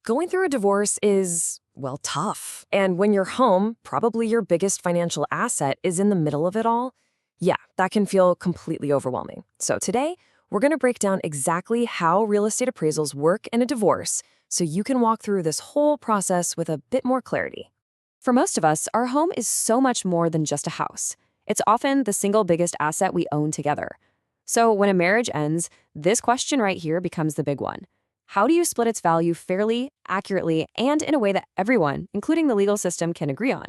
Going through a divorce is, well, tough. And when your home, probably your biggest financial asset, is in the middle of it all, yeah, that can feel completely overwhelming. So today, we're going to break down exactly how real estate appraisals work in a divorce so you can walk through this whole process with a bit more clarity. For most of us, our home is so much more than just a house. It's often the single biggest asset we own together. So when a marriage ends, this question right here becomes the big one. How do you split its value fairly, accurately, and in a way that everyone, including the legal system, can agree on?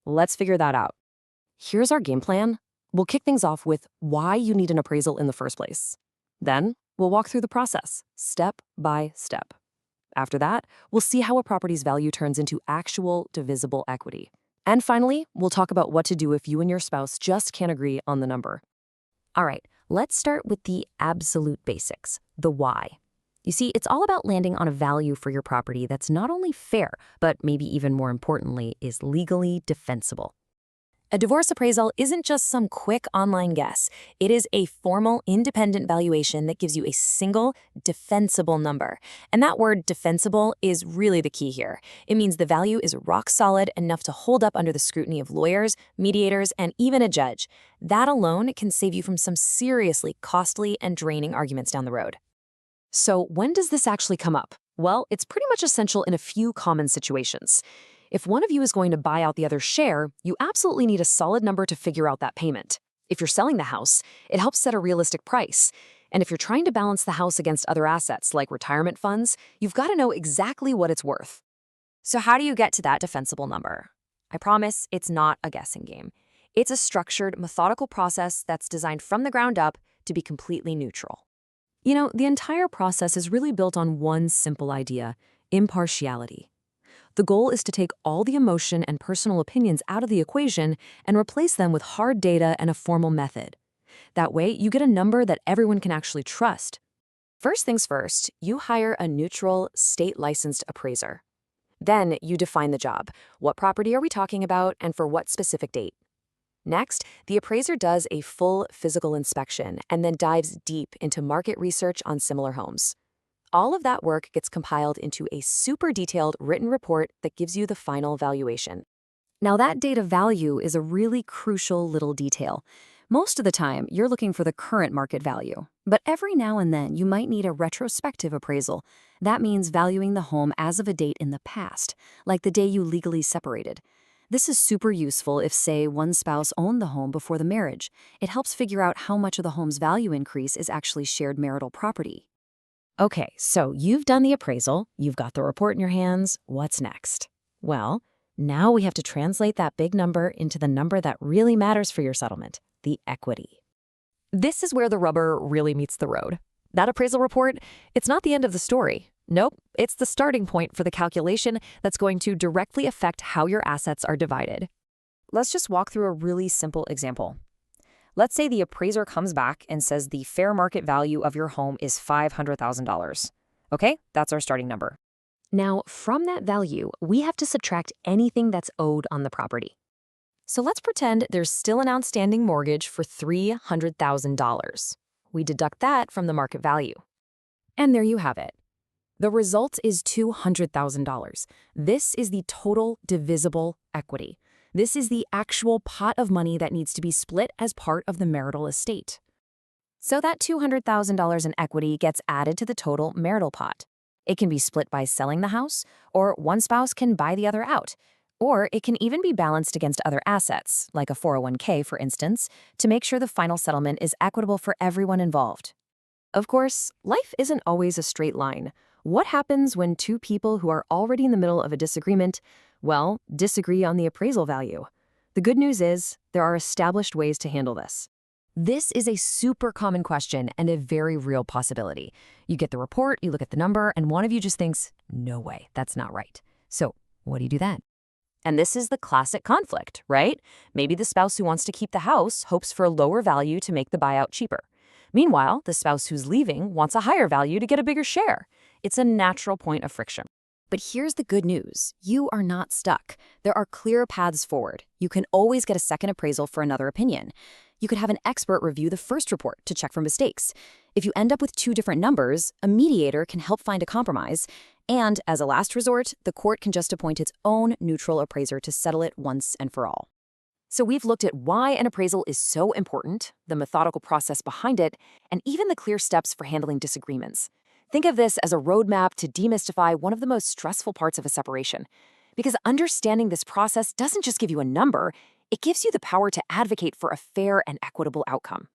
Let's figure that out. Here's our game plan. We'll kick things off with why you need an appraisal in the first place. Then, we'll walk through the process, step by step. After that, we'll see how a property's value turns into actual divisible equity. And finally, we'll talk about what to do if you and your spouse just can't agree on the number. All right, let's start with the absolute basics, the why. You see, it's all about landing on a value for your property that's not only fair, but maybe even more importantly, is legally defensible. A divorce appraisal isn't just some quick online guess. It is a formal, independent valuation that gives you a single, defensible number. And that word defensible is really the key here. It means the value is rock solid enough to hold up under the scrutiny of lawyers, mediators, and even a judge. That alone can save you from some seriously costly and draining arguments down the road. So when does this actually come up? Well, it's pretty much essential in a few common situations. If one of you is going to buy out the other's share, you absolutely need a solid number to figure out that payment. If you're selling the house, it helps set a realistic price. And if you're trying to balance the house against other assets like retirement funds, you've got to know exactly what it's worth. So how do you get to that defensible number? I promise it's not a guessing game. It's a structured, methodical process that's designed from the ground up to be completely neutral. You know, the entire process is really built on one simple idea: impartiality. The goal is to take all the emotion and personal opinions out of the equation and replace them with hard data and a formal method. That way, you get a number that everyone can actually trust. First things first, you hire a neutral, state-licensed appraiser. Then you define the job. What property are we talking about and for what specific date? Next, the appraiser does a full physical inspection and then dives deep into market research on similar homes. All of that work gets compiled into a super detailed written report that gives you the final valuation. Now, that data value is a really crucial little detail. Most of the time, you're looking for the current market value, but every now and then you might need a retrospective appraisal. That means valuing the home as of a date in the past, like the day you legally separated. This is super useful if, say, one spouse owned the home before the marriage. It helps figure out how much of the home's value increase is actually shared marital property. Okay, so you've done the appraisal, you've got the report in your hands. What's next? Well, now we have to translate that big number into the number that really matters for your settlement, the equity. This is where the rubber really meets the road. That appraisal report, it's not the end of the story. Nope, it's the starting point for the calculation that's going to directly affect how your assets are divided. Let's just walk through a really simple example. Let's say the appraiser comes back and says the fair market value of your home is $500,000. Okay, that's our starting number. Now, from that value, we have to subtract anything that's owed on the property. So let's pretend there's still an outstanding mortgage for $300,000. We deduct that from the market value. And there you have it. The result is $200,000. This is the total divisible equity. This is the actual pot of money that needs to be split as part of the marital estate. So that $200,000 in equity gets added to the total marital pot. It can be split by selling the house, or one spouse can buy the other out. Or it can even be balanced against other assets, like a 401k, for instance, to make sure the final settlement is equitable for everyone involved. Of course, life isn't always a straight line. What happens when two people who are already in the middle of a disagreement, well, disagree on the appraisal value? The good news is there are established ways to handle this. This is a super common question and a very real possibility. You get the report, you look at the number, and one of you just thinks, no way, that's not right. So what do you do then? And this is the classic conflict, right? Maybe the spouse who wants to keep the house hopes for a lower value to make the buyout cheaper. Meanwhile, the spouse who's leaving wants a higher value to get a bigger share. It's a natural point of friction. But here's the good news. You are not stuck. There are clear paths forward. You can always get a second appraisal for another opinion. You could have an expert review the first report to check for mistakes. If you end up with two different numbers, a mediator can help find a compromise. And as a last resort, the court can just appoint its own neutral appraiser to settle it once and for all. So we've looked at why an appraisal is so important, the methodical process behind it, and even the clear steps for handling disagreements. Think of this as a roadmap to demystify one of the most stressful parts of a separation. Because understanding this process doesn't just give you a number, it gives you the power to advocate for a fair and equitable outcome.